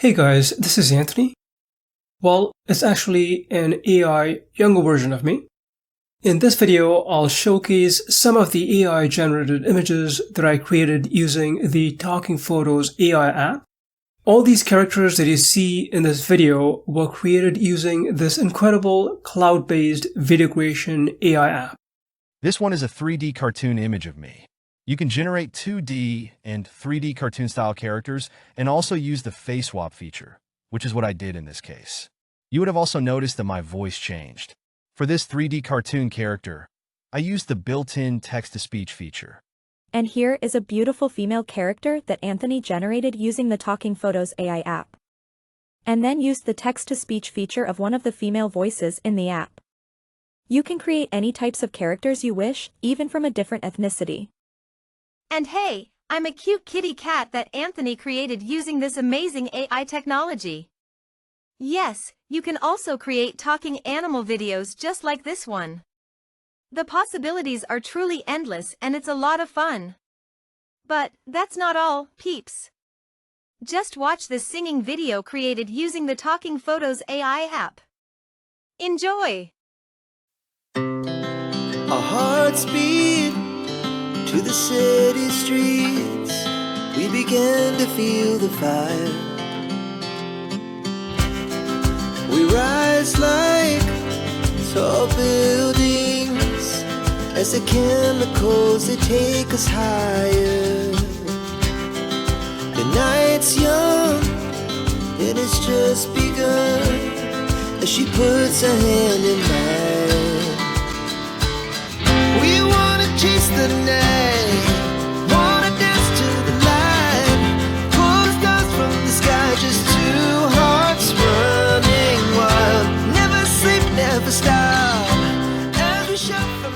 Hey guys, this is Anthony. Well, it's actually an AI younger version of me. In this video, I'll showcase some of the AI generated images that I created using the Talking Photos AI app. All these characters that you see in this video were created using this incredible cloud-based video creation AI app. This one is a 3D cartoon image of me. You can generate 2D and 3D cartoon style characters and also use the face swap feature, which is what I did in this case. You would have also noticed that my voice changed. For this 3D cartoon character, I used the built-in text-to-speech feature. And here is a beautiful female character that Anthony generated using the Talking Photos AI app. And then used the text-to-speech feature of one of the female voices in the app. You can create any types of characters you wish, even from a different ethnicity. And hey, I'm a cute kitty cat that Anthony created using this amazing AI technology. Yes, you can also create talking animal videos just like this one. The possibilities are truly endless and it's a lot of fun. But that's not all, peeps. Just watch this singing video created using the Talking Photos AI app. Enjoy! Our hearts beat to the city streets. We began to feel the fire. We rise like tall buildings as the chemicals they take us higher. The night's young and it's just begun as she puts her hand in mine. We wanna chase the night, wanna dance to the light, pull the stars from the sky, just two hearts running wild. Never sleep, never stop, as we shout from